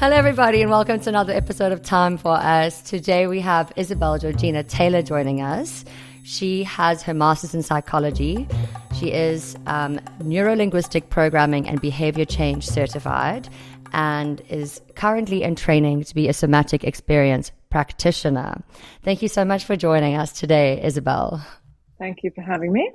Hello, everybody, and welcome to another episode of Time for Us. Today we have Isabel Georgina Taylor joining us. She has her master's in psychology. She is neuro-linguistic programming and behaviour change certified and is currently in training to be a somatic experience practitioner. Thank you so much for joining us today, Isabel. Thank you for having me.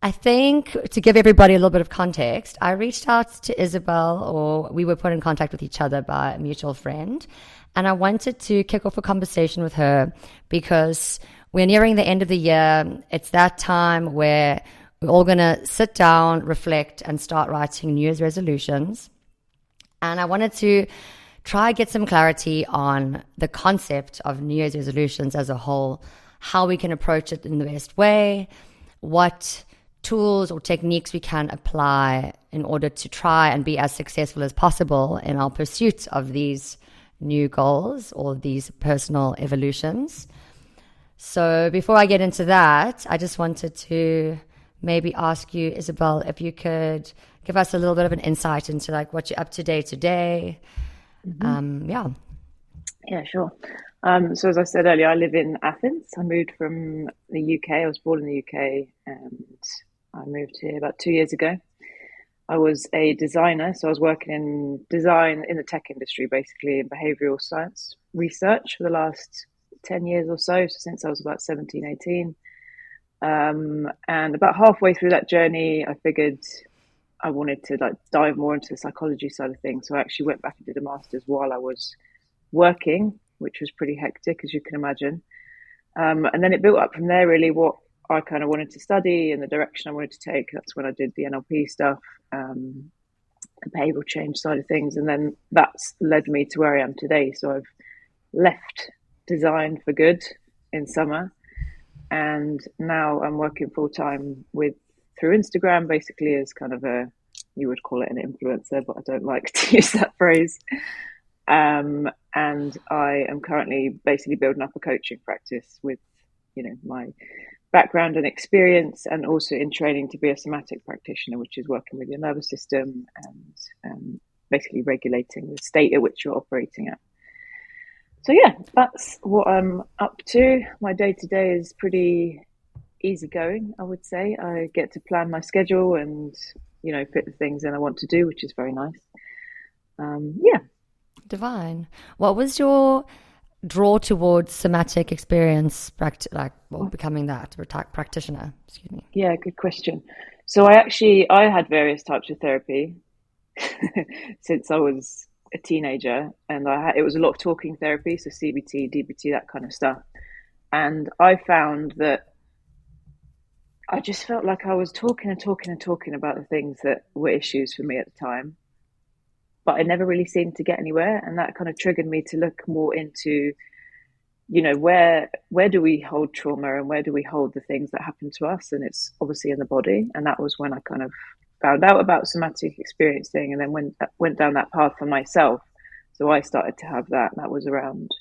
I think to give everybody a little bit of context, I reached out to Isabel, or we were put in contact with each other by a mutual friend, and I wanted to kick off a conversation with her because we're nearing the end of the year. It's that time where we're all going to sit down, reflect, and start writing New Year's resolutions. And I wanted to try get some clarity on the concept of New Year's resolutions as a whole, how we can approach it in the best way, what tools or techniques we can apply in order to try and be as successful as possible in our pursuit of these new goals or these personal evolutions. So before I get into that, I just wanted to maybe ask you, Isabel, if you could give us a little bit of an insight into like what you're up to day to day. Yeah, sure. So as I said earlier, I live in Athens. I moved from the UK. I was born in the UK and I moved here about 2 years ago. I was a designer, so I was working in design in the tech industry, basically in behavioural science research for the last 10 years or so since I was about 17, 18. And about halfway through that journey, I figured I wanted to like dive more into the psychology side of things. So I actually went back and did a master's while I was working, which was pretty hectic, as you can imagine. And then it built up from there, really, what I kind of wanted to study and the direction I wanted to take. That's when I did the NLP stuff, the behavioural change side of things. And then that's led me to where I am today. So I've left design for good in summer. And now I'm working full time through Instagram, basically as kind of you would call it an influencer, but I don't like to use that phrase. And I am currently basically building up a coaching practice with, my background and experience, and also in training to be a somatic practitioner, which is working with your nervous system and basically regulating the state at which you're operating at. So yeah, that's what I'm up to. My day to day is pretty easygoing, I would say. I get to plan my schedule and, fit the things in I want to do, which is very nice. Divine. What was your draw towards somatic experience, becoming that practitioner? Excuse me. Yeah, good question. So I had various types of therapy since I was a teenager, and it was a lot of talking therapy, so CBT, DBT, that kind of stuff. And I found that I just felt like I was talking about the things that were issues for me at the time, but I never really seemed to get anywhere. And that kind of triggered me to look more into, where do we hold trauma and where do we hold the things that happen to us? And it's obviously in the body. And that was when I kind of found out about somatic experiencing, and then went down that path for myself. So I started to have that. And that was around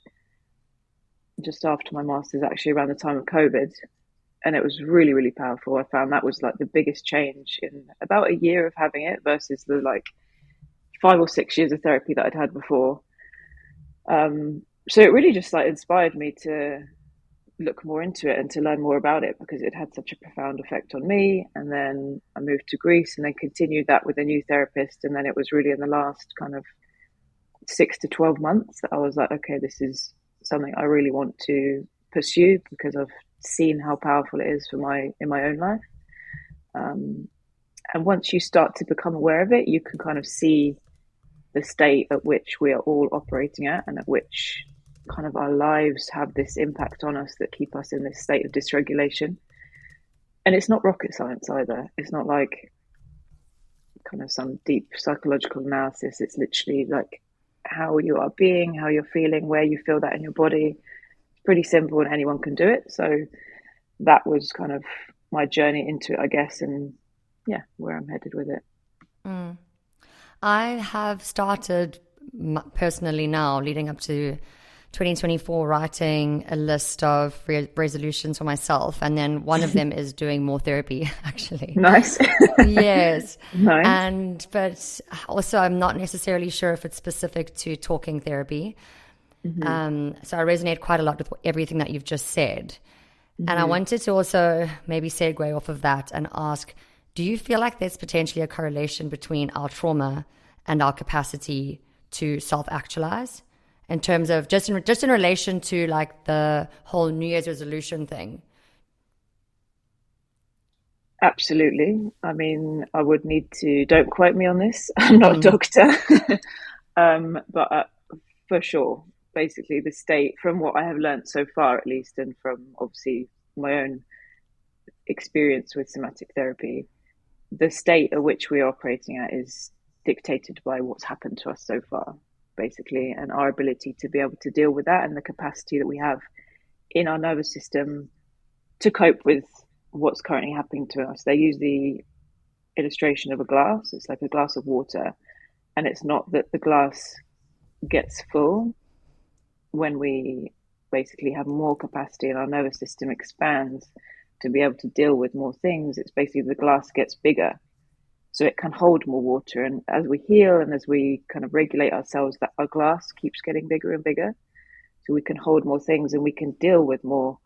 just after my master's, actually around the time of COVID. And it was really, really powerful. I found that was like the biggest change in about a year of having it versus the 5 or 6 years of therapy that I'd had before. So it really just inspired me to look more into it and to learn more about it, because it had such a profound effect on me. And then I moved to Greece and then continued that with a new therapist. And then it was really in the last kind of 6 to 12 months that I was like, okay, this is something I really want to pursue, because I've seen how powerful it is in my own life. And once you start to become aware of it, you can kind of see the state at which we are all operating at, and at which kind of our lives have this impact on us that keep us in this state of dysregulation. And it's not rocket science either. It's not like kind of some deep psychological analysis. It's literally like how you are being, how you're feeling, where you feel that in your body. It's pretty simple and anyone can do it. So that was kind of my journey into it, I guess, and yeah, where I'm headed with it. I have started personally now, leading up to 2024 writing a list of resolutions for myself, and then one of them is doing more therapy, actually. Nice. Yes. Nice. But also I'm not necessarily sure if it's specific to talking therapy. So I resonate quite a lot with everything that you've just said. And I wanted to also maybe segue off of that and ask, do you feel like there's potentially a correlation between our trauma and our capacity to self-actualize, in terms of just in relation to like the whole New Year's resolution thing? Absolutely. I mean, I would need to, don't quote me on this. I'm not a doctor. But for sure, basically the state, from what I have learned so far, at least, and from obviously my own experience with somatic therapy, the state at which we're operating at is dictated by what's happened to us so far, basically, and our ability to be able to deal with that and the capacity that we have in our nervous system to cope with what's currently happening to us. They use the illustration of a glass. It's like a glass of water, and it's not that the glass gets full when we basically have more capacity and our nervous system expands to be able to deal with more things. It's basically the glass gets bigger so it can hold more water. And as we heal and as we kind of regulate ourselves, that our glass keeps getting bigger and bigger, so we can hold more things and we can deal with more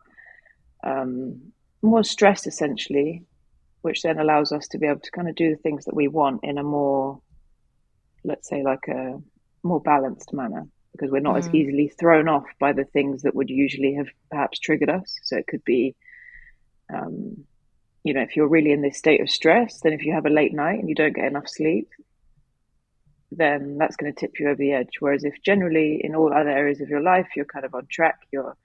stress, essentially, which then allows us to be able to kind of do the things that we want in a more, let's say, like a more balanced manner, because we're not as easily thrown off by the things that would usually have perhaps triggered us. So it could be, if you're really in this state of stress, then if you have a late night and you don't get enough sleep, then that's going to tip you over the edge. Whereas if generally in all other areas of your life, you're kind of on track, you're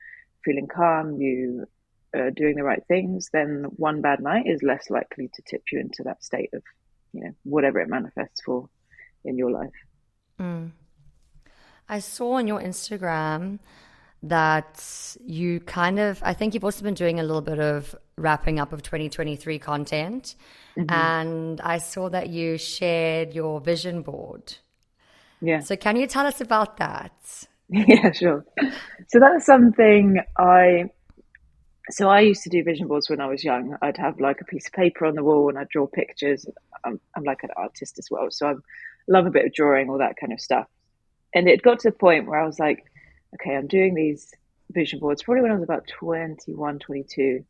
feeling calm, you are doing the right things, then one bad night is less likely to tip you into that state of, whatever it manifests for in your life. I saw on your Instagram that you I think you've also been doing a little bit of wrapping up of 2023 content. And I saw that you shared your vision board. Yeah. So can you tell us about that? Yeah, sure. So that's something so I used to do vision boards when I was young. I'd have like a piece of paper on the wall and I'd draw pictures. I'm like an artist as well, so I love a bit of drawing, all that kind of stuff. And it got to the point where I was like, okay, I'm doing these vision boards probably when I was about 21, 22,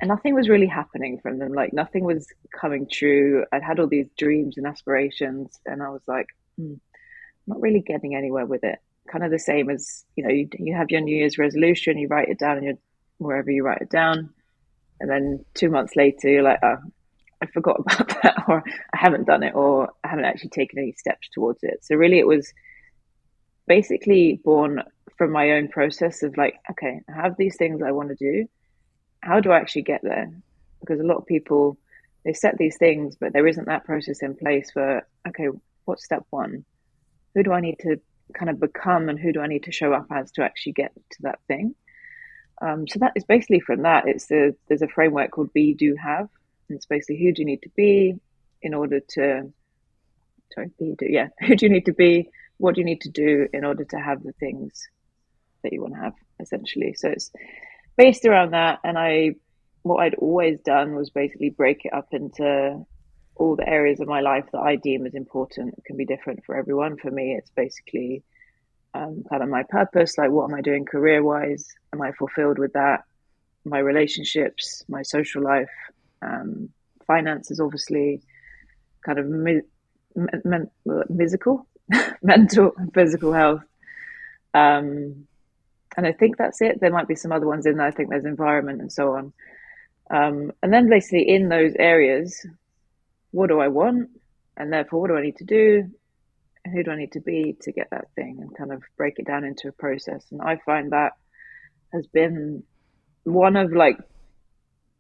and nothing was really happening from them. Like nothing was coming true. I'd had all these dreams and aspirations, and I was like, I'm not really getting anywhere with it. Kind of the same as, you have your New Year's resolution, you write it down in wherever you write it down, and then 2 months later you're like, oh, I forgot about that, or I haven't done it, or I haven't actually taken any steps towards it. So really it was basically born from my own process of like, okay, I have these things I want to do. How do I actually get there? Because a lot of people, they set these things, but there isn't that process in place for, okay, what's step one? Who do I need to kind of become, and who do I need to show up as to actually get to that thing? So that is basically from that. There's a framework called Be, Do, Have. And it's basically who do you need to be in order to, who do you need to be? What do you need to do in order to have the things that you want to have, essentially? So it's based around that. And what I'd always done was basically break it up into all the areas of my life that I deem as important. It can be different for everyone. For me, it's basically kind of my purpose, like what am I doing career-wise? Am I fulfilled with that? My relationships, my social life, finances, obviously, kind of physical, mental and physical health. And I think that's it. There might be some other ones in there. I think there's environment and so on. And then basically in those areas, what do I want? And therefore, what do I need to do? And who do I need to be to get that thing? And kind of break it down into a process. And I find that has been one of, like,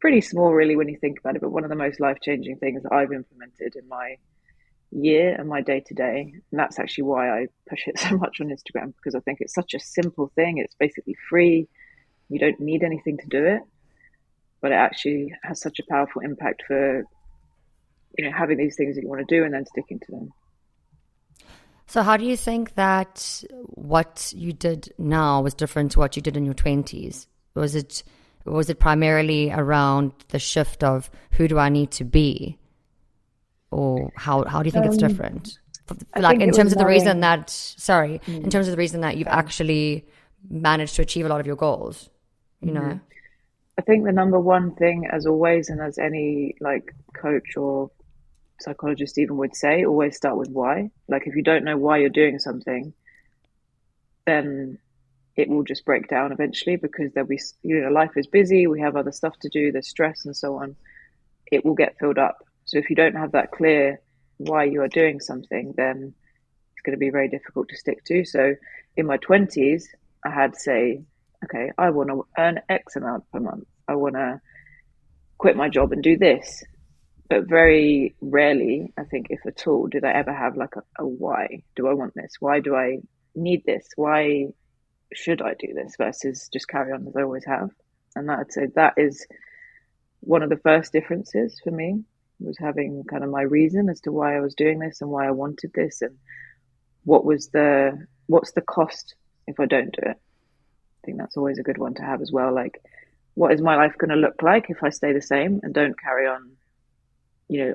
pretty small really when you think about it, but one of the most life-changing things that I've implemented in my year and my day-to-day. And that's actually why I push it so much on Instagram, because I think it's such a simple thing. It's basically free. You don't need anything to do it, but it actually has such a powerful impact for, having these things that you want to do and then sticking to them. So how do you think that what you did now was different to what you did in your 20s? Was it primarily around the shift of who do I need to be? Or how do you think it's different? I Like think in it was terms of the reason knowing. that, sorry, in terms of the reason that you've actually managed to achieve a lot of your goals, you know? I think the number one thing, as always, and as any like coach or psychologist even would say, always start with why. Like if you don't know why you're doing something, then it will just break down eventually because there'll be, life is busy, we have other stuff to do, there's stress and so on. It will get filled up. So if you don't have that clear why you are doing something, then it's going to be very difficult to stick to. So in my 20s, I had to say, okay, I want to earn X amount per month. I want to quit my job and do this. But very rarely, I think, if at all, did I ever have like a why. Do I want this? Why do I need this? Why should I do this versus just carry on as I always have? And that I'd say that is one of the first differences for me, was having kind of my reason as to why I was doing this and why I wanted this, and what's the cost if I don't do it. I think that's always a good one to have as well. Like, what is my life going to look like if I stay the same and don't carry on,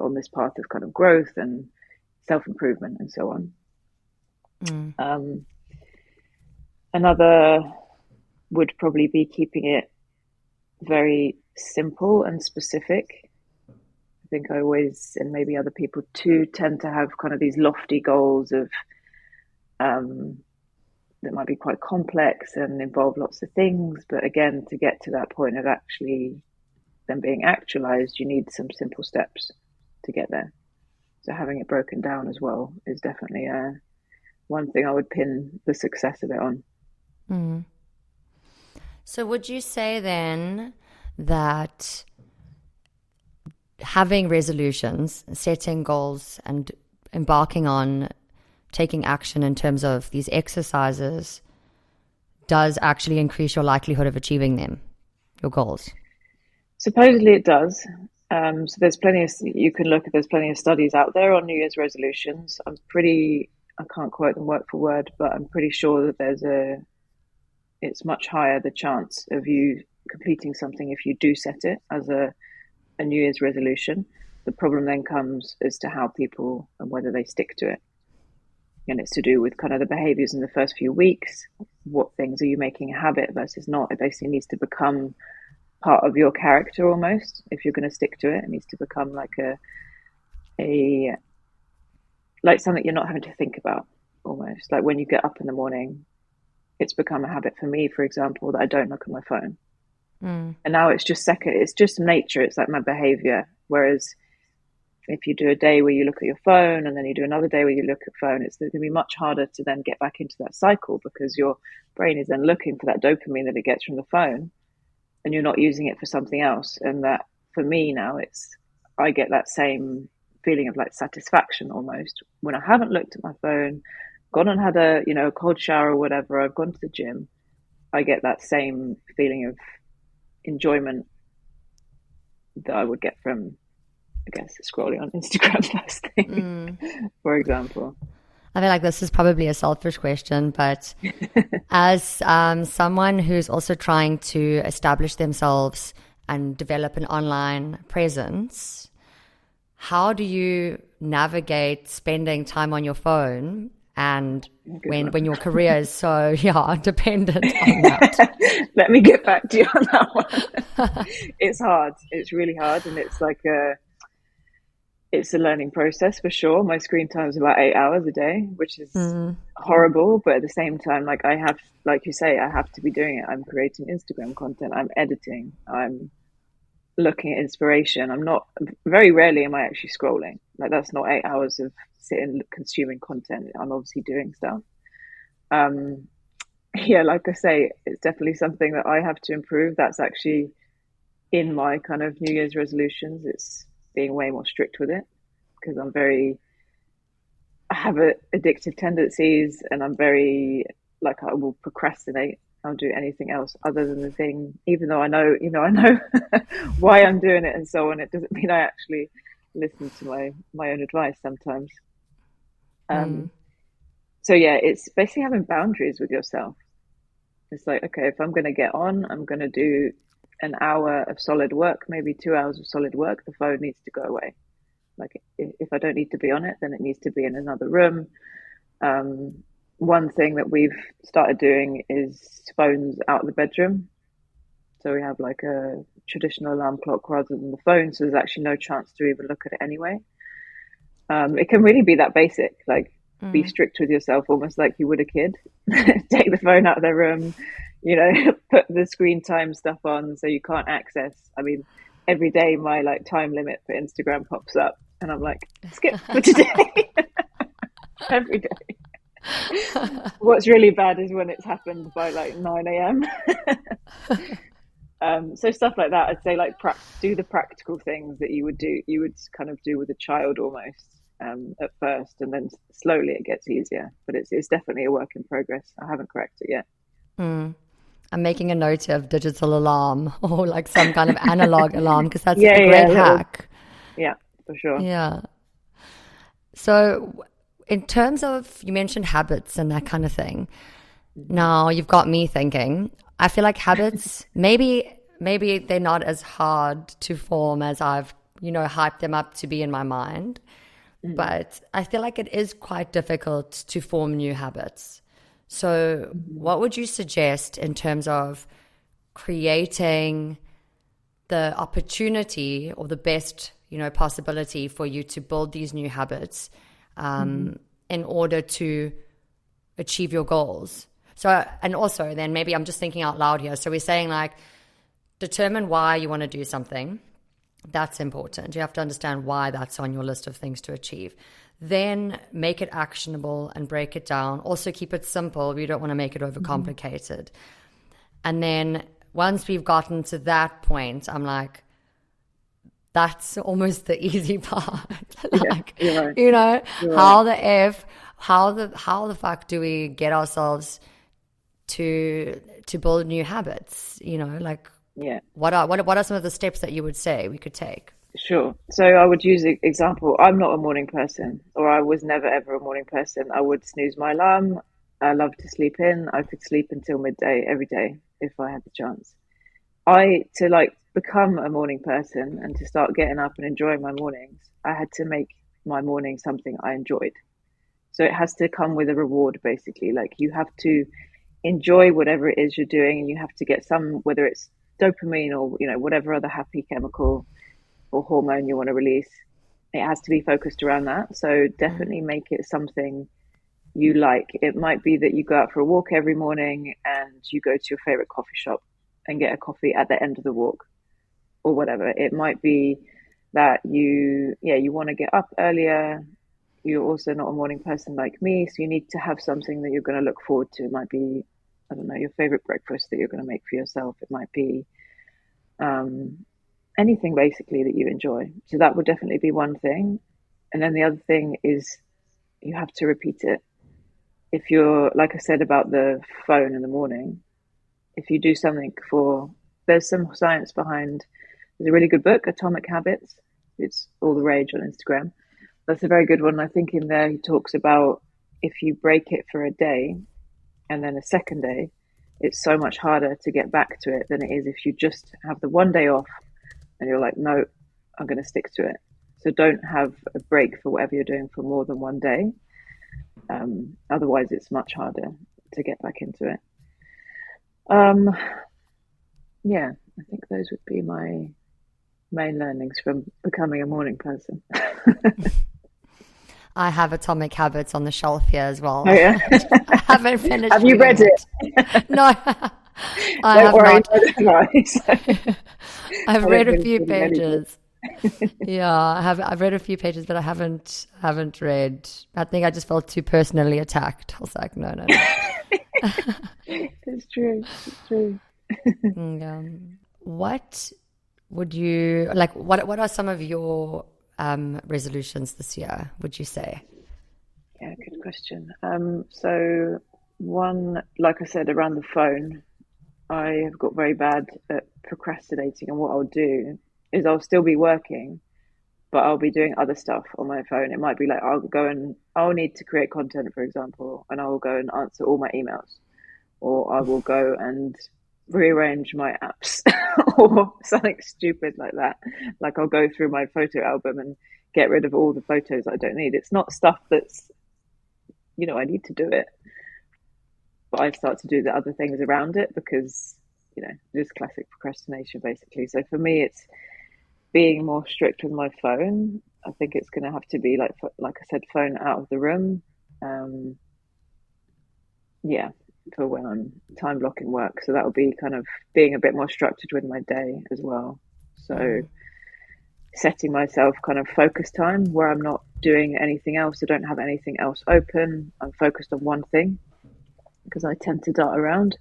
on this path of kind of growth and self-improvement and so on. Another would probably be keeping it very simple and specific. I think I always, and maybe other people too, tend to have kind of these lofty goals of that might be quite complex and involve lots of things. But again, to get to that point of actually them being actualized, you need some simple steps to get there. So having it broken down as well is definitely one thing I would pin the success of it on. So would you say then that having resolutions, setting goals, and embarking on taking action in terms of these exercises does actually increase your likelihood of achieving them, your goals? Supposedly it does. So there's plenty of studies out there on New Year's resolutions. I can't quote them word for word, but I'm pretty sure that it's much higher the chance of you completing something if you do set it as a New Year's resolution. The problem then comes as to how people and whether they stick to it. And it's to do with kind of the behaviors in the first few weeks. What things are you making a habit versus not? It basically needs to become part of your character almost. If you're going to stick to it, it needs to become like like something you're not having to think about almost. Like when you get up in the morning, it's become a habit for me, for example, that I don't look at my phone. And now it's just nature. It's like my behavior. Whereas if you do a day where you look at your phone and then you do another day where you look at phone, it's going to be much harder to then get back into that cycle because your brain is then looking for that dopamine that it gets from the phone and you're not using it for something else. And that for me now, I get that same feeling of like satisfaction almost when I haven't looked at my phone, gone and had a cold shower or whatever, I've gone to the gym. I get that same feeling of enjoyment that I would get from, I guess, scrolling on Instagram first thing, for example. I feel like this is probably a selfish question, but as someone who's also trying to establish themselves and develop an online presence, how do you navigate spending time on your phone and when your career is so dependent on that? Let me get back to you on that one. It's hard. It's really hard, and it's like it's a learning process for sure. My screen time is about 8 hours a day, which is horrible. But at the same time, like you say, I have to be doing it. I'm creating Instagram content. I'm editing. I'm looking at inspiration. Very rarely am I actually scrolling. Like that's not 8 hours of sitting consuming content. I'm obviously doing stuff. Like I say, it's definitely something that I have to improve. That's actually in my kind of New Year's resolutions. It's being way more strict with it because I have addictive tendencies and I'm very, like, I will procrastinate. I'll do anything else other than the thing, even though I know why I'm doing it and so on. It doesn't mean I actually listen to my own advice sometimes. So yeah, it's basically having boundaries with yourself. It's like, okay, if I'm going to get on, I'm going to do an hour of solid work, maybe 2 hours of solid work. The phone needs to go away. Like if I don't need to be on it, then it needs to be in another room. Um, One thing that we've started doing is phones out of the bedroom. So we have like a traditional alarm clock rather than the phone. So there's actually no chance to even look at it anyway. It can really be that basic, like be Mm. strict with yourself, almost like you would a kid. Take the phone out of their room, put the screen time stuff on so you can't access. I mean, every day my like time limit for Instagram pops up, and I'm like, skip for today. Every day. What's really bad is when it's happened by like 9 a.m. So stuff like that, I'd say like do the practical things that you would kind of do with a child almost at first, and then slowly it gets easier. But it's definitely a work in progress. I haven't cracked it yet. Mm. I'm making a note of digital alarm or like some kind of analog alarm because that's Yeah, a yeah, great hack. yeah, for sure. Yeah. So, in terms of, you mentioned habits and that kind of thing. Now you've got me thinking. I feel like habits, maybe they're not as hard to form as I've, hyped them up to be in my mind. But I feel like it is quite difficult to form new habits. So, what would you suggest in terms of creating the opportunity or the best, possibility for you to build these new habits in order to achieve your goals? So, and also then maybe I'm just thinking out loud here. So we're saying like, determine why you want to do something. That's important. You have to understand why that's on your list of things to achieve. Then make it actionable and break it down. Also keep it simple. We don't want to make it overcomplicated. And then once we've gotten to that point, I'm like, that's almost the easy part. Like, Yeah, you're right. You're how right. the fuck do we get ourselves to build new habits? Like Yeah. what are some of the steps that you would say we could take? Sure. So I would use an example. I'm not a morning person, or I was never ever a morning person. I would snooze my alarm. I love to sleep in. I could sleep until midday every day if I had the chance. To like become a morning person and to start getting up and enjoying my mornings, I had to make my morning something I enjoyed. So it has to come with a reward, basically. Like you have to enjoy whatever it is you're doing, and you have to get some, whether it's dopamine or whatever other happy chemical or hormone you want to release. It has to be focused around that. So definitely make it something you like. It might be that you go out for a walk every morning and you go to your favorite coffee shop and get a coffee at the end of the walk or whatever. It might be that you want to get up earlier. You're also not a morning person like me, so you need to have something that you're going to look forward to. It might be, I don't know, your favorite breakfast that you're going to make for yourself. It might be um, anything basically that you enjoy. So that would definitely be one thing. And then the other thing is you have to repeat it. If you're, like I said about the phone in the morning, if you do something there's some science behind, there's a really good book, Atomic Habits. It's all the rage on Instagram. That's a very good one. I think in there he talks about if you break it for a day and then a second day, it's so much harder to get back to it than it is if you just have the one day off and you're like, no, I'm going to stick to it. So don't have a break for whatever you're doing for more than one day. Otherwise, it's much harder to get back into it. Um, yeah, I think those would be my main learnings from becoming a morning person. I have Atomic Habits on the shelf here as well. Oh yeah, I haven't finished have you read reading it? it. No, I Don't have worry, not. neither have I. So I've I read haven't a finished few reading any pages. books. Yeah, I've read a few pages, but I haven't read. I think I just felt too personally attacked. I was like, no, no, no. It's true. It's true. What would you like? What are some of your resolutions this year? Would you say? Yeah, good question. So one, like I said, around the phone, I have got very bad at procrastinating, and what I'll do is I'll still be working, but I'll be doing other stuff on my phone. It might be like I'll need to create content, for example, and I will go and answer all my emails, or I will go and rearrange my apps or something stupid like that. Like I'll go through my photo album and get rid of all the photos I don't need. It's not stuff that's, I need to do it, but I start to do the other things around it because, just classic procrastination basically. So for me, it's being more strict with my phone. I think it's going to have to be like I said, phone out of the room. Yeah, for when I'm time blocking work. So that will be kind of being a bit more structured with my day as well. So setting myself kind of focus time where I'm not doing anything else. I don't have anything else open. I'm focused on one thing because I tend to dart around.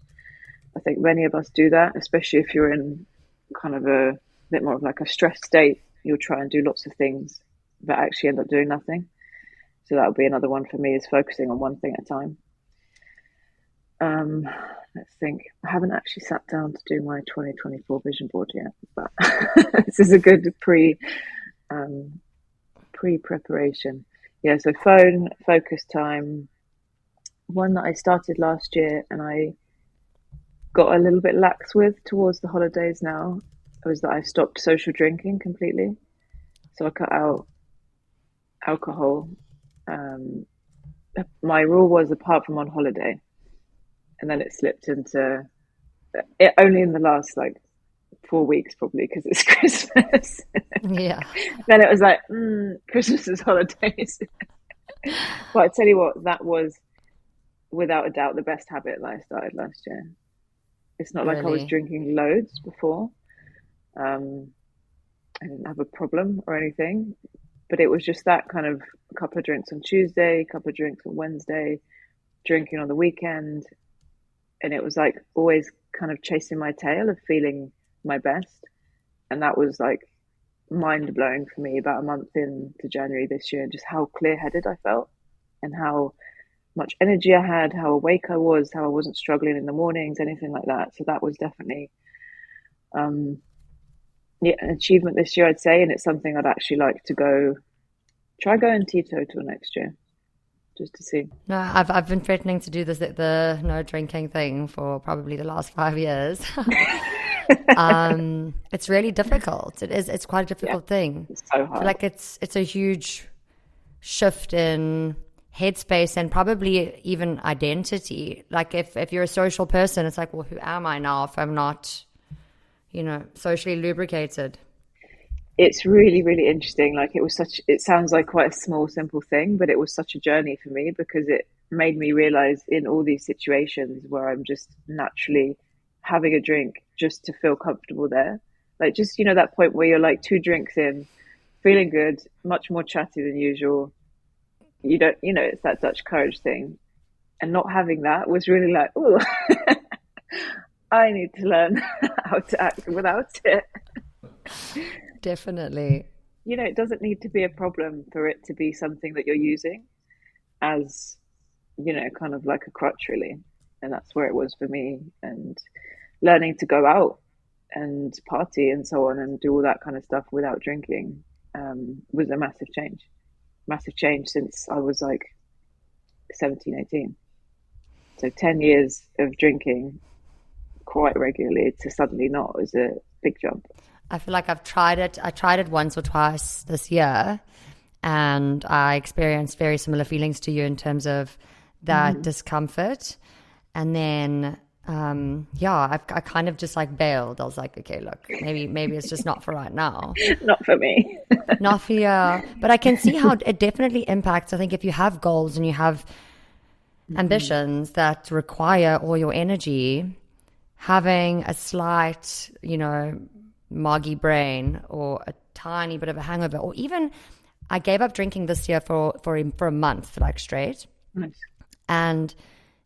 I think many of us do that, especially if you're in kind of a bit more of like a stress state. You'll try and do lots of things but actually end up doing nothing. So that'll be another one for me, is focusing on one thing at a time. Let's think. I haven't actually sat down to do my 2024 vision board yet, but this is a good pre-preparation. Yeah, so phone focus time. One that I started last year and I got a little bit lax with towards the holidays now was that I stopped social drinking completely. So I cut out alcohol. My rule was apart from on holiday, and then it slipped into it only in the last like 4 weeks probably because it's Christmas. Yeah. Then it was like Christmas is holidays. But I tell you what, that was without a doubt the best habit that I started last year. It's not like I was drinking loads before. I didn't have a problem or anything, but it was just that kind of a couple of drinks on Tuesday, a couple of drinks on Wednesday, drinking on the weekend. And it was like always kind of chasing my tail of feeling my best. And that was like mind blowing for me about a month into January this year, just how clear headed I felt and how much energy I had, how awake I was, how I wasn't struggling in the mornings, anything like that. So that was definitely an achievement this year, I'd say. And it's something I'd actually like to try going teetotal next year. Just to see. No, I've been threatening to do the no drinking thing for probably the last 5 years. It's really difficult. It's quite a difficult thing. It's so hard. Like it's a huge shift in headspace and probably even identity. Like if you're a social person, it's like, well, who am I now if I'm not, socially lubricated? It's really, really interesting. Like it sounds like quite a small, simple thing, but it was such a journey for me because it made me realize in all these situations where I'm just naturally having a drink just to feel comfortable there. Like just, that point where you're like 2 drinks in, feeling good, much more chatty than usual. You don't, it's that Dutch courage thing. And not having that was really like, oh, I need to learn how to act without it. Definitely. It doesn't need to be a problem for it to be something that you're using as, kind of like a crutch, really. And that's where it was for me. And learning to go out and party and so on and do all that kind of stuff without drinking was a massive change. Massive change since I was like 17, 18. So 10 years of drinking quite regularly to suddenly not was a big jump. I feel like I've tried it. I tried it once or twice this year, and I experienced very similar feelings to you in terms of that discomfort. And then, I kind of just like bailed. I was like, okay, look, maybe it's just not for right now. Not for me. Not for you. But I can see how it definitely impacts. I think if you have goals and you have ambitions that require all your energy, having a slight, moggy brain or a tiny bit of a hangover, or even I gave up drinking this year for a month, like straight. Nice. And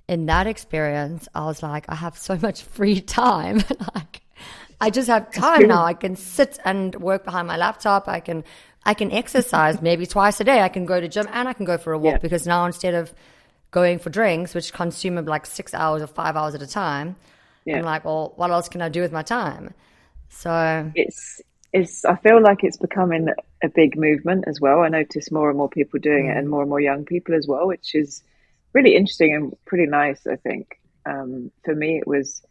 in that experience, I was like, I have so much free time. Like, I just have time now. I can sit and work behind my laptop. I can exercise maybe twice a day. I can go to gym and I can go for a walk because now instead of going for drinks, which consume like 6 hours or 5 hours at a time, I'm like, well, what else can I do with my time? So I feel like it's becoming a big movement as well. I notice more and more people doing it, and Mm, more young people as well, which is really interesting and pretty nice, I think. For me, it was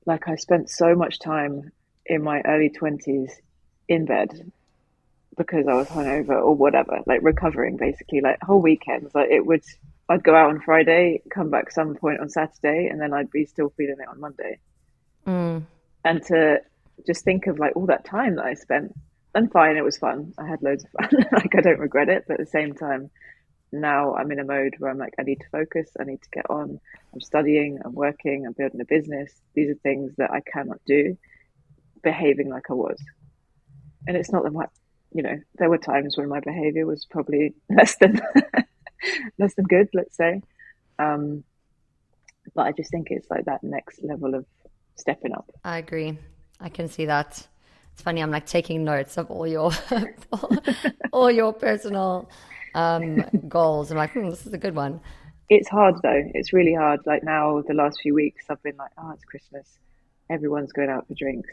like I spent so much time in my early 20s in bed because I was hungover or whatever, like recovering basically, like whole weekends. I'd go out on Friday, come back some point on Saturday, and then I'd be still feeling it on Monday. mm, And to just think of like all that time that I spent, and fine, it was fun. I had loads of fun. Like I don't regret it, but at the same time, now I'm in a mode where I'm like, I need to focus, I need to get on. I'm studying, I'm working, I'm building a business. These are things that I cannot do behaving like I was. And it's not that much, there were times when my behavior was probably less than less than good, let's say. Um, but I just think it's like that next level of stepping up. I agree. I can see that. It's funny. I'm like taking notes of all your all your personal goals. I'm like, this is a good one. It's hard though. It's really hard. Like now, the last few weeks, I've been like, oh, it's Christmas. Everyone's going out for drinks.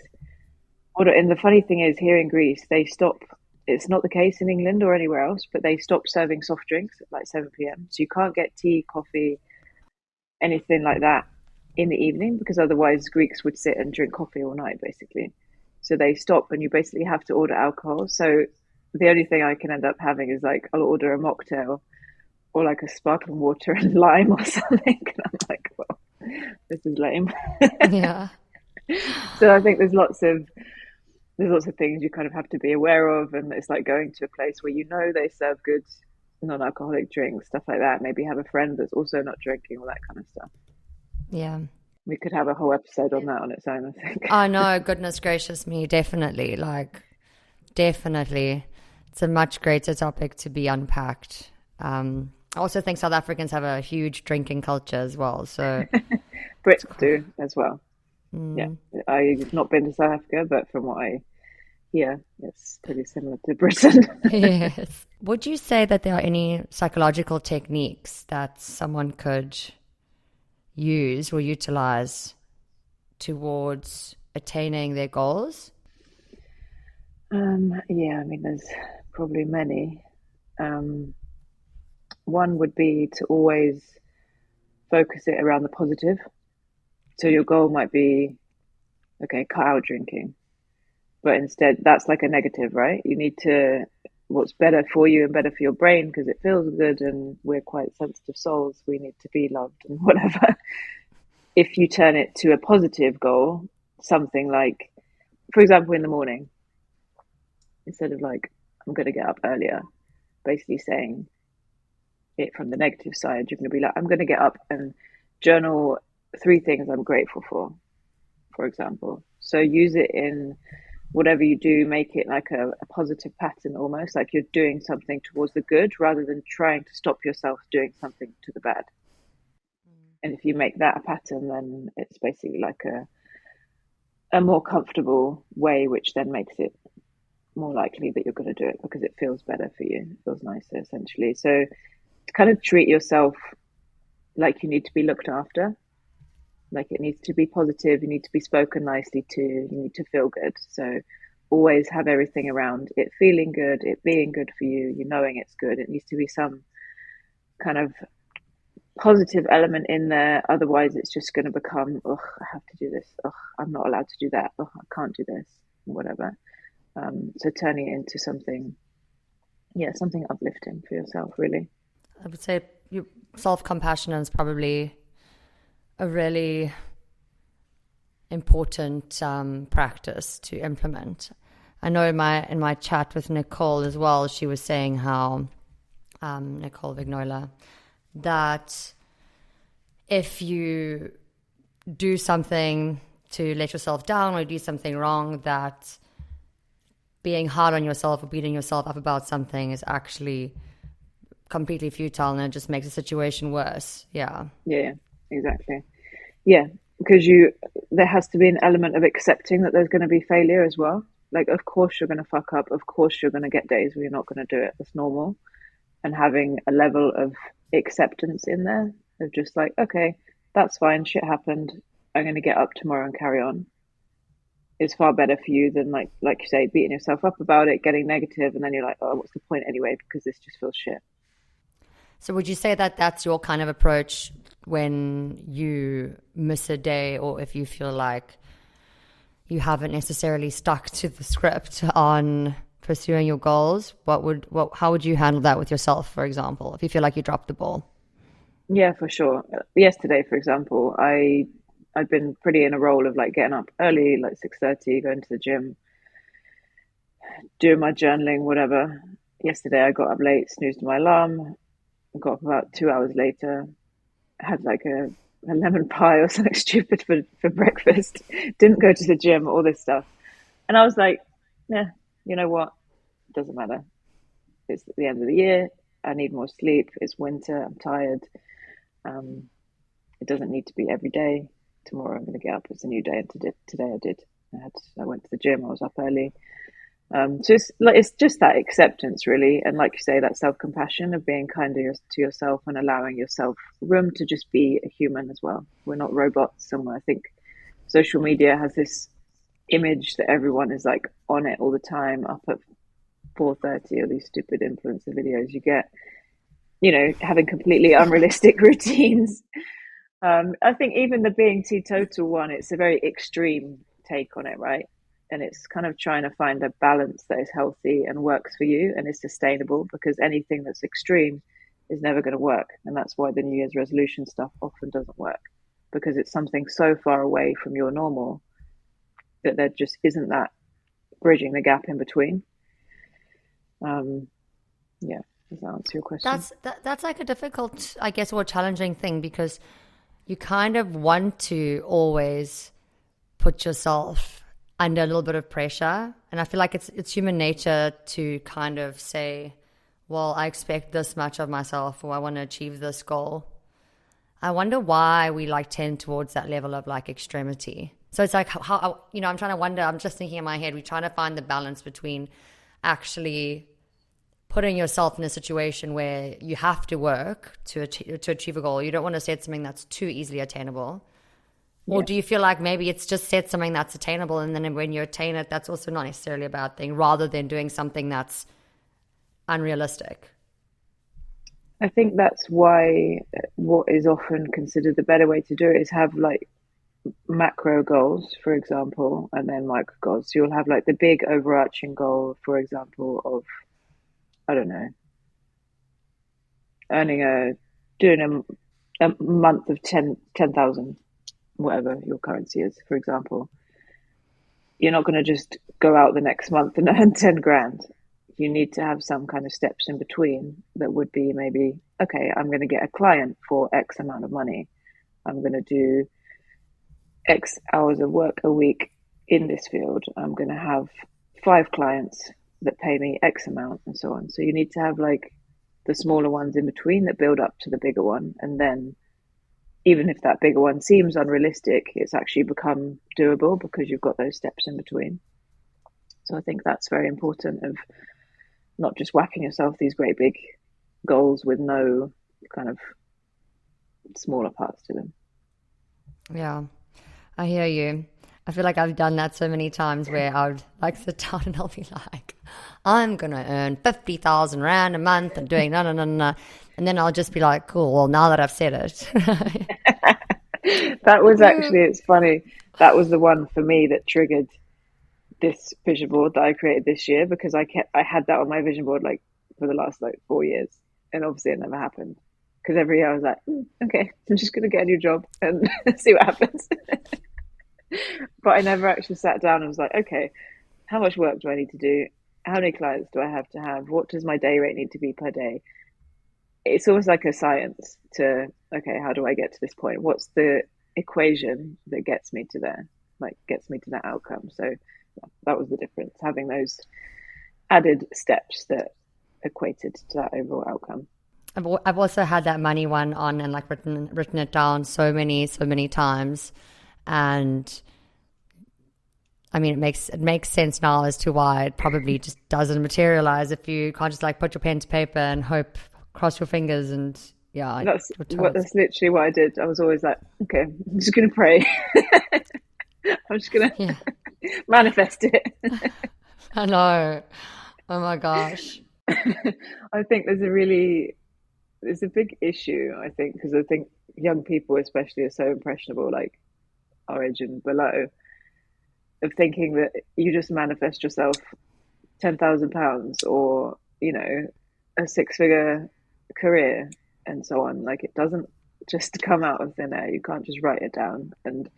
And the funny thing is, here in Greece, they stop. It's not the case in England or anywhere else, but they stop serving soft drinks at like 7 p.m. So you can't get tea, coffee, anything like that in the evening because otherwise Greeks would sit and drink coffee all night, basically. So they stop and you basically have to order alcohol. So the only thing I can end up having is like, I'll order a mocktail or like a sparkling water and lime or something. And I'm like, well, this is lame. Yeah. So I think there's lots of things you kind of have to be aware of, and it's like going to a place where they serve good non-alcoholic drinks, stuff like that. Maybe have a friend that's also not drinking, all that kind of stuff. Yeah. We could have a whole episode on that on its own, I think. Oh no, goodness gracious me, definitely. Like definitely. It's a much greater topic to be unpacked. I also think South Africans have a huge drinking culture as well. So Brits do as well. Yeah, mm, I've not been to South Africa, but from what I hear, it's pretty similar to Britain. yes. Would you say that there are any psychological techniques that someone could use or utilize towards attaining their goals? Yeah, I mean, there's probably many. Um, One would be to always focus it around the positive. So your goal might be, okay, cut out drinking, but instead that's like a negative, right? You need to, what's better for you and better for your brain because it feels good and we're quite sensitive souls. We need to be loved and whatever. If you turn it to a positive goal, something like, for example, in the morning, instead of like, I'm going to get up earlier, basically saying it from the negative side, you're going to be like, I'm going to get up and journal 3 things I'm grateful for example. So use it in whatever you do, make it like a positive pattern almost, like you're doing something towards the good rather than trying to stop yourself doing something to the bad. And if you make that a pattern, then it's basically like a more comfortable way, which then makes it more likely that you're going to do it because it feels better for you. It feels nicer, essentially. So to kind of treat yourself like you need to be looked after, like it needs to be positive, you need to be spoken nicely to, you need to feel good. So always have everything around it feeling good, it being good for you, you knowing it's good. It needs to be some kind of positive element in there. Otherwise, it's just going to become, oh, I have to do this. Oh, I'm not allowed to do that. Oh, I can't do this, whatever. So turning it into something, yeah, something uplifting for yourself, really. I would say self-compassion is probably a really important practice to implement. I know in my chat with Nicole as well, she was saying how Nicole Vignola, that if you do something to let yourself down or do something wrong, that being hard on yourself or beating yourself up about something is actually completely futile and it just makes the situation worse. Yeah. Yeah, exactly. Yeah, because there has to be an element of accepting that there's going to be failure as well. Like, of course you're going to fuck up. Of course you're going to get days where you're not going to do it. That's normal. And having a level of acceptance in there of just like, okay, that's fine. Shit happened. I'm going to get up tomorrow and carry on. is far better for you than like you say, beating yourself up about it, getting negative, and then you're like, oh, what's the point anyway? Because this just feels shit. So would you say that that's your kind of approach when you miss a day, or if you feel like you haven't necessarily stuck to the script on pursuing your goals? How would you handle that with yourself, for example, if you feel like you dropped the ball? Yeah, for sure. Yesterday, for example, I'd been pretty in a role of like getting up early, like 6:30, going to the gym, doing my journaling, whatever. Yesterday, I got up late, snoozed my alarm, got up about 2 hours later, had like a lemon pie or something stupid for breakfast, didn't go to the gym, all this stuff. And I was like, yeah, you know what? It doesn't matter. It's the end of the year. I need more sleep. It's winter. I'm tired. Um, it doesn't need to be every day. Tomorrow I'm going to get up. It's a new day. And today I did. I went to the gym. I was up early. So it's just that acceptance, really, and like you say, that self compassion of being kind to yourself and allowing yourself room to just be a human as well. We're not robots. And I think social media has this image that everyone is like on it all the time, up at 4:30, or these stupid influencer videos you get, having completely unrealistic routines. I think even the being teetotal one, it's a very extreme take on it, right? And it's kind of trying to find a balance that is healthy and works for you and is sustainable, because anything that's extreme is never going to work. And that's why the New Year's resolution stuff often doesn't work, because it's something so far away from your normal that there just isn't that bridging the gap in between. Yeah, does that answer your question? That's like a difficult, I guess, or challenging thing, because you kind of want to always put yourself under a little bit of pressure. And I feel like it's human nature to kind of say, well, I expect this much of myself, or I want to achieve this goal. I wonder why we like tend towards that level of like extremity. So it's like how I'm trying to wonder, I'm just thinking in my head, we're trying to find the balance between actually putting yourself in a situation where you have to work to achieve a goal. You don't want to set something that's too easily attainable. Or do you feel like maybe it's just set something that's attainable, and then when you attain it, that's also not necessarily a bad thing, rather than doing something that's unrealistic? I think that's why what is often considered the better way to do it is have like macro goals, for example, and then micro goals. So you'll have like the big overarching goal, for example, of, I don't know, doing a month of 10,000, whatever your currency is, for example. You're not going to just go out the next month and earn 10 grand. You need to have some kind of steps in between that would be maybe, okay, I'm going to get a client for X amount of money. I'm going to do X hours of work a week in this field. I'm going to have 5 clients that pay me X amount, and so on. So you need to have like the smaller ones in between that build up to the bigger one. And then even if that bigger one seems unrealistic, it's actually become doable because you've got those steps in between. So I think that's very important, of not just whacking yourself these great big goals with no kind of smaller parts to them. Yeah, I hear you. I feel like I've done that so many times where I would like sit down and I'll be like, I'm going to earn 50,000 Rand a month and doing no, no, no, no. And then I'll just be like, cool, well, now that I've said it. That was actually, it's funny, that was the one for me that triggered this vision board that I created this year, because I had that on my vision board like for the last like 4 years, and obviously it never happened, because every year I was like, okay, I'm just going to get a new job and see what happens. But I never actually sat down and was like, okay, how much work do I need to do? How many clients do I have to have? What does my day rate need to be per day? It's always like a science to, okay, how do I get to this point? What's the equation that gets me to there, like gets me to that outcome? So that was the difference, having those added steps that equated to that overall outcome. I've also had that money one on and like written it down so many times. And I mean, it makes sense now as to why it probably just doesn't materialize if you can't just like put your pen to paper and hope, cross your fingers, and yeah. That's literally what I did. I was always like, okay, I'm just going to pray. I'm just going to Manifest it. I know. Oh my gosh. I think there's a big issue, I think, because I think young people especially are so impressionable, like our age and below, of thinking that you just manifest yourself £10,000 or, a six-figure career and so on. Like, it doesn't just come out of thin air. You can't just write it down. And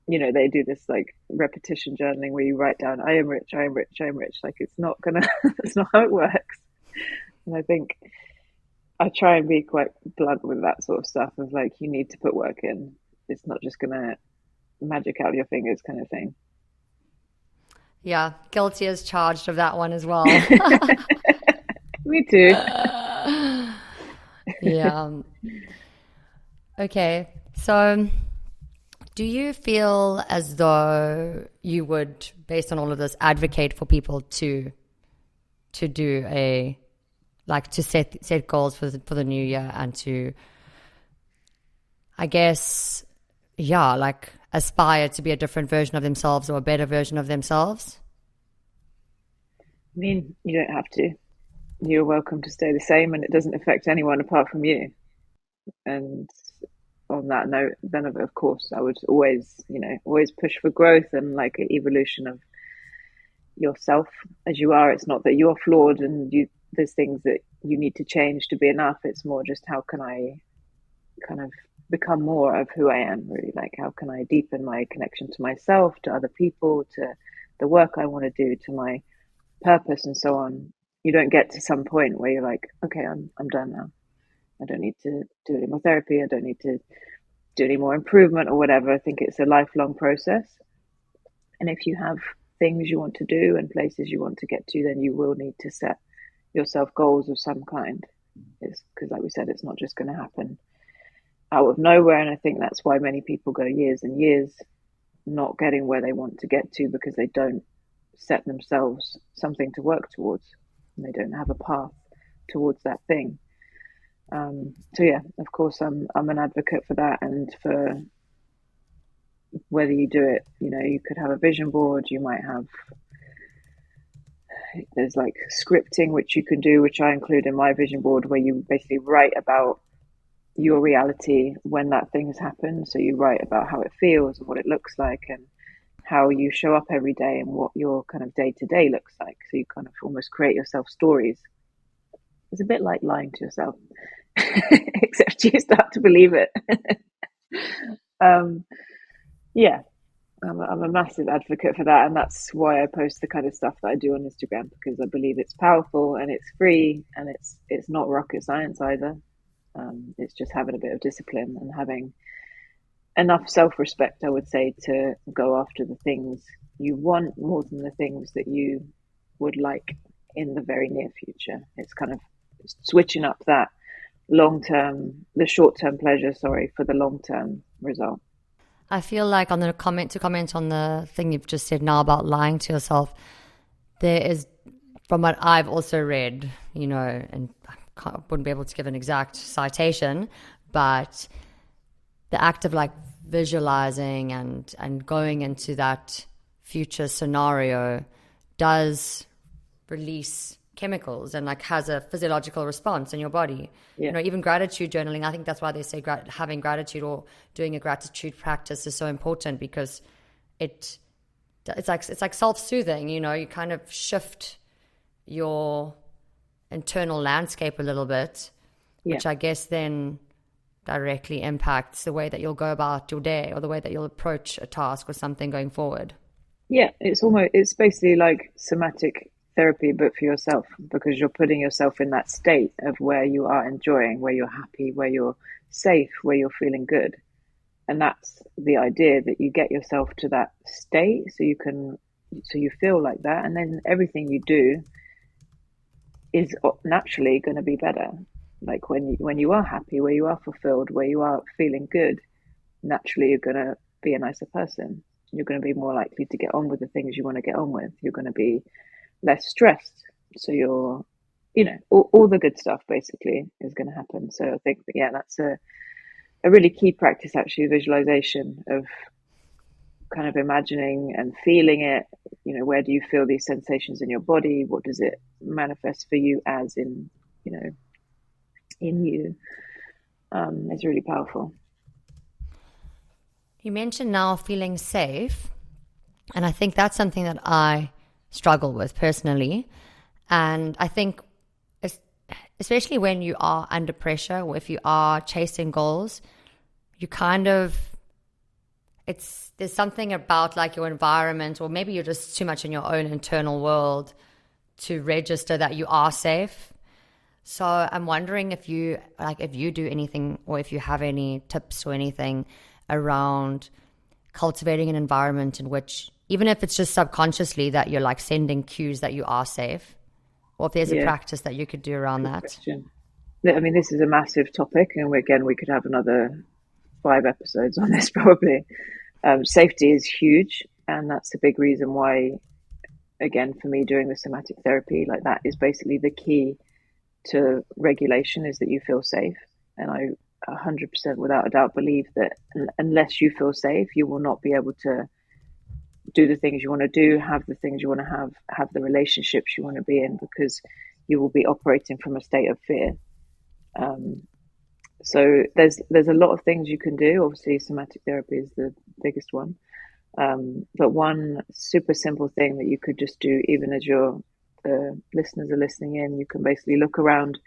they do this like repetition journaling where you write down, I am rich, I am rich, I am rich. Like, it's not gonna, it's not how it works. And I think I try and be quite blunt with that sort of stuff of like, you need to put work in. It's not just gonna magic out of your fingers kind of thing. Yeah, guilty as charged of that one as well. Me too. Yeah. Okay. So, do you feel as though you would, based on all of this, advocate for people to do to set goals for the new year and to, I guess, yeah, like aspire to be a different version of themselves or a better version of themselves? I mean, you don't have to. You're welcome to stay the same, and it doesn't affect anyone apart from you. And on that note, then of course, I would always push for growth and like an evolution of yourself as you are. It's not that you're flawed and there's things that you need to change to be enough. It's more just how can I kind of become more of who I am, really. Like, how can I deepen my connection to myself, to other people, to the work I want to do, to my purpose, and so on. You don't get to some point where you're like, okay, I'm done now. I don't need to do any more therapy. I don't need to do any more improvement or whatever. I think it's a lifelong process. And if you have things you want to do and places you want to get to, then you will need to set yourself goals of some kind. It's because, like we said, it's not just going to happen out of nowhere. And I think that's why many people go years and years not getting where they want to get to, because they don't set themselves something to work towards, and they don't have a path towards that thing. So yeah, of course, I'm an advocate for that, and for whether you do it, you could have a vision board. You might have there's like scripting which you can do, which I include in my vision board, where you basically write about your reality when that thing has happened. So you write about how it feels and what it looks like and how you show up every day and what your kind of day to day looks like. So you kind of almost create yourself stories. It's a bit like lying to yourself, except you start to believe it. Yeah, I'm a massive advocate for that, and that's why I post the kind of stuff that I do on Instagram, because I believe it's powerful and it's free and it's not rocket science either. It's just having a bit of discipline and having enough self-respect, I would say, to go after the things you want more than the things that you would like in the very near future. It's kind of switching up that the short-term pleasure, for the long-term result. I feel like on the comment on the thing you've just said now about lying to yourself, there is, from what I've also read, and I wouldn't be able to give an exact citation, but the act of like visualizing and going into that future scenario does release chemicals and like has a physiological response in your body. Yeah. Even gratitude journaling, I think that's why they say having gratitude or doing a gratitude practice is so important, because it's like self-soothing. You kind of shift your internal landscape a little bit, which I guess then directly impacts the way that you'll go about your day or the way that you'll approach a task or something going forward. Yeah, it's basically like somatic therapy, but for yourself, because you're putting yourself in that state of where you are enjoying, where you're happy, where you're safe, where you're feeling good. And that's the idea, that you get yourself to that state so you feel like that, and then everything you do is naturally going to be better. Like when you are happy, where you are fulfilled, where you are feeling good, naturally you're going to be a nicer person. You're going to be more likely to get on with the things you want to get on with. You're going to be less stressed. So you're, all the good stuff basically is going to happen. So I think that, that's a really key practice, actually, visualization of kind of imagining and feeling it. Where do you feel these sensations in your body? What does it manifest for you as in you? It's really powerful. You mentioned now feeling safe, and I think that's something that I struggle with personally. And I think, especially when you are under pressure or if you are chasing goals, you kind of, there's something about like your environment, or maybe you're just too much in your own internal world to register that you are safe. So I'm wondering if you do anything, or if you have any tips or anything around cultivating an environment in which, even if it's just subconsciously, that you're like sending cues that you are safe, or if there's a practice that you could do around that. Question. I mean, this is a massive topic, and we could have another 5 episodes on this probably. Safety is huge, and that's a big reason why, again, for me, doing the somatic therapy, like, that is basically the key to regulation, is that you feel safe. And I 100% without a doubt believe that unless you feel safe, you will not be able to do the things you want to do, have the things you want to have the relationships you want to be in, because you will be operating from a state of fear. So there's a lot of things you can do. Obviously, somatic therapy is the biggest one. But one super simple thing that you could just do, even as your listeners are listening in, you can basically look around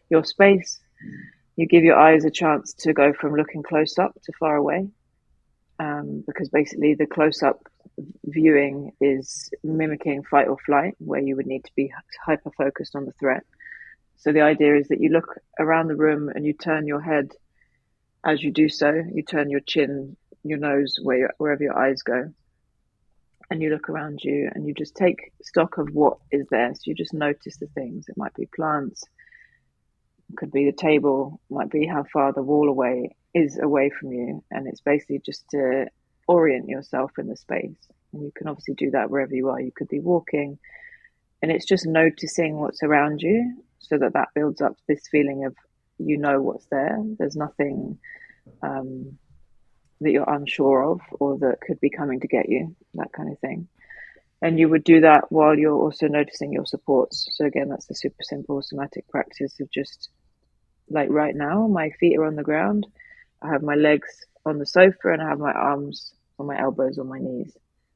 your space. You give your eyes a chance to go from looking close up to far away, because basically the close up viewing is mimicking fight or flight, where you would need to be hyper focused on the threat. So the idea is that you look around the room and you turn your head. As you do so, you turn your chin, your nose, wherever your eyes go, and you look around you and you just take stock of what is there. So you just notice the things. It might be plants, it could be the table, it might be how far the wall is away from you. And it's basically just to orient yourself in the space. And you can obviously do that wherever you are. You could be walking, and it's just noticing what's around you, so that builds up this feeling of, what's there. There's nothing that you're unsure of, or that could be coming to get you, that kind of thing. And you would do that while you're also noticing your supports. So again, that's the super simple somatic practice of just, like, right now, my feet are on the ground. I have my legs on the sofa, and I have my arms on my elbows on my knees.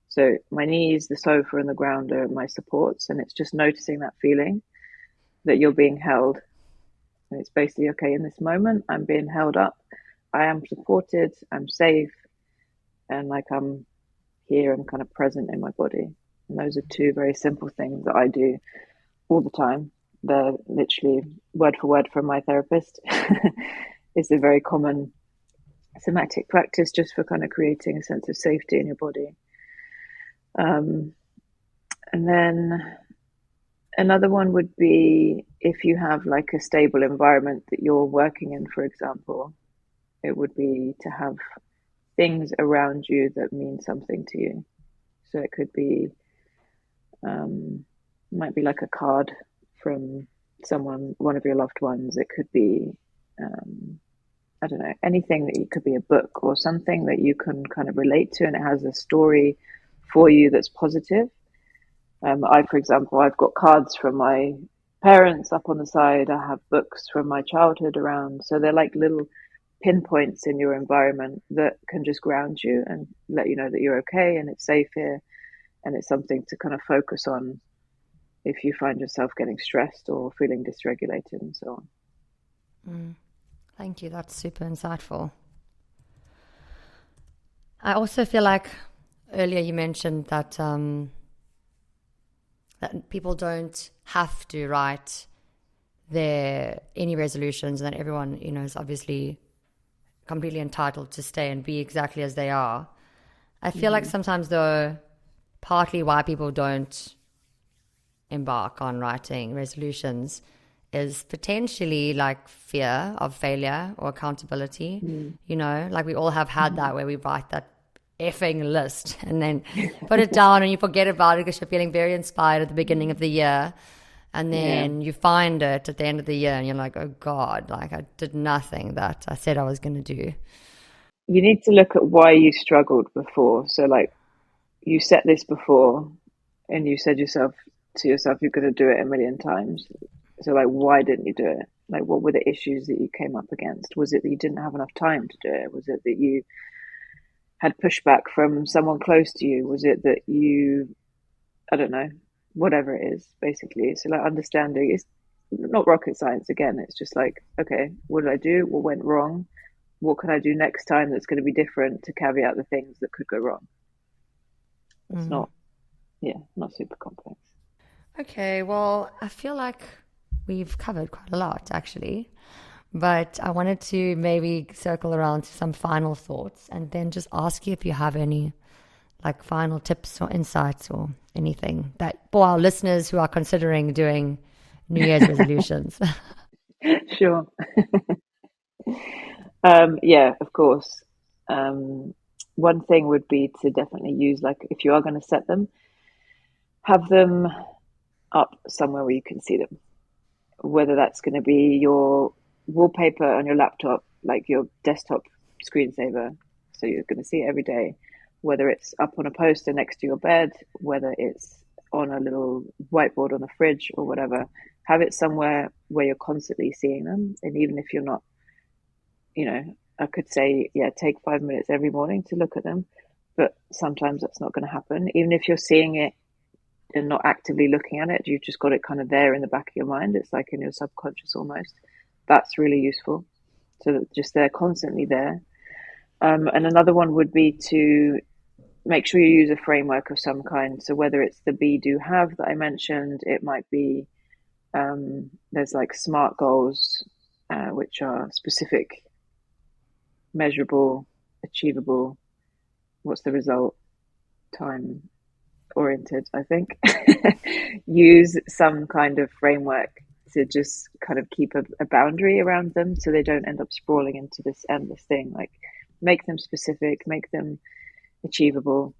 So my knees, the sofa, and the ground are my supports. And it's just noticing that feeling that you're being held. And it's basically, okay, in this moment, I'm being held up. I am supported, I'm safe, and like I'm here and kind of present in my body. And those are 2 very simple things that I do all the time. They're literally word for word from my therapist. It's a very common somatic practice, just for kind of creating a sense of safety in your body. And then another one would be, if you have like a stable environment that you're working in, for example, it would be to have things around you that mean something to you. So it could be, might be like a card from someone, one of your loved ones. It could be, I don't know, anything that could be a book or something that you can kind of relate to, and it has a story for you that's positive. For example, I've got cards from my parents up on the side. I have books from my childhood around. So they're like little pinpoints in your environment that can just ground you and let you know that you're okay and it's safe here. And it's something to kind of focus on if you find yourself getting stressed or feeling dysregulated and so on. Thank you. That's super insightful. I also feel like earlier you mentioned that that people don't have to write any resolutions, and that everyone, is obviously completely entitled to stay and be exactly as they are. I feel like sometimes, though, partly why people don't embark on writing resolutions is potentially like fear of failure or accountability. Like we all have had that, where we write that effing list and then put it down and you forget about it because you're feeling very inspired at the beginning of the year, and then you find it at the end of the year and you're like, oh God, like I did nothing that I said I was going to do. you need to look at why you struggled before. So like you set this before and you said to yourself you're going to do it a million times. So like why didn't you do it? Like what were the issues that you came up against? Was it that you didn't have enough time to do it? Was it that you had pushback from someone close to you? Was it that you, I don't know, whatever it is, basically. So like understanding is not rocket science again. It's just like, okay, what did I do? What went wrong? What can I do next time that's going to be different to caveat the things that could go wrong? It's not, not super complex. Okay, well, I feel like we've covered quite a lot, actually. But I wanted to maybe circle around to some final thoughts and then just ask you if you have any like final tips or insights or anything that for our listeners who are considering doing New Year's resolutions. Sure. Yeah, of course. One thing would be to definitely use, like, if you are going to set them, have them up somewhere where you can see them. Whether that's going to be your wallpaper on your laptop, like your desktop screensaver, so you're going to see it every day. Whether it's up on a poster next to your bed, whether it's on a little whiteboard on the fridge or whatever, have it somewhere where you're constantly seeing them. And even if you're not, I could say, yeah, take 5 minutes every morning to look at them, but sometimes that's not going to happen. Even if you're seeing it and not actively looking at it, you've just got it kind of there in the back of your mind. It's like in your subconscious almost. That's really useful. So that just they're constantly there. And another one would be to make sure you use a framework of some kind. So whether it's the be, do, have that I mentioned, it might be there's like SMART goals, which are specific, measurable, achievable, what's the result, time oriented, I think. Use some kind of framework to just kind of keep a boundary around them so they don't end up sprawling into this endless thing. Like make them specific, make them achievable,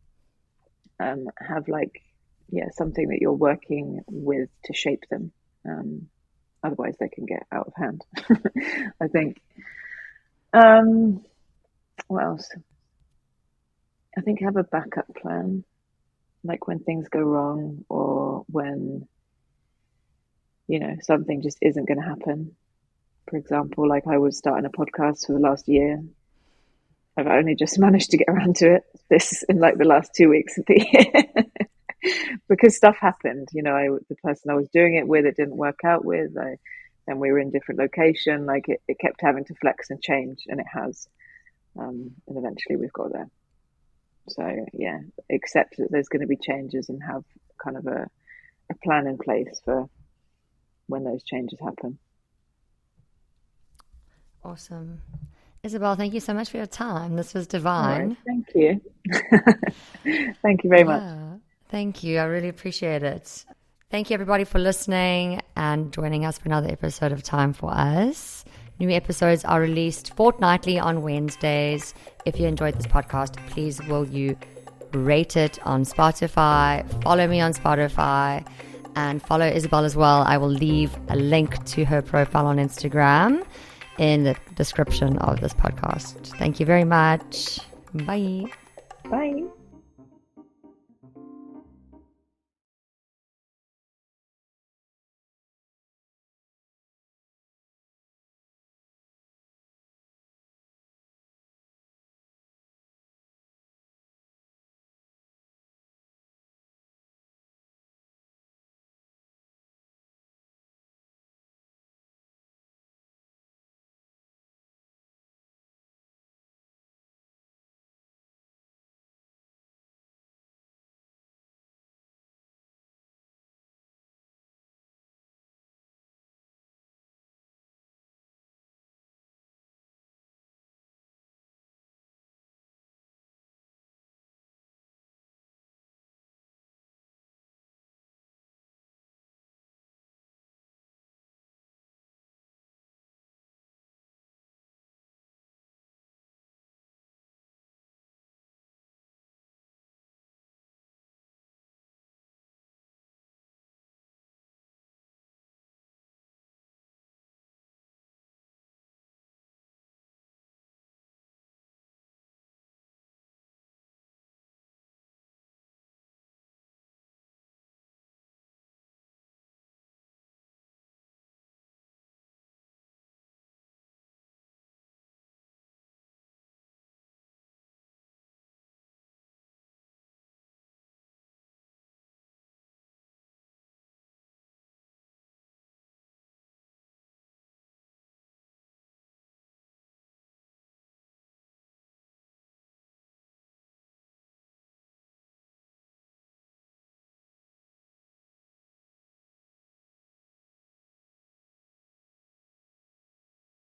have like, yeah, something that you're working with to shape them. Otherwise they can get out of hand. I think. What else? I think have a backup plan, like when things go wrong or when something just isn't going to happen. For example, like I was starting a podcast for the last year. I've only just managed to get around to it in like the last 2 weeks of the year because stuff happened. The person I was doing it with, it didn't work out with. And we were in different location. Like it kept having to flex and change, and it has. And eventually we've got there. So yeah, accept that there's going to be changes and have kind of a plan in place for when those changes happen. Awesome. Isabel, thank you so much for your time. This was divine. Right, thank you. Thank you very much. Thank you. I really appreciate it. Thank you, everybody, for listening and joining us for another episode of Time for Us. New episodes are released fortnightly on Wednesdays. If you enjoyed this podcast, please will you rate it on Spotify, follow me on Spotify, and follow Isabel as well. I will leave a link to her profile on Instagram in the description of this podcast. Thank you very much. Bye. Bye.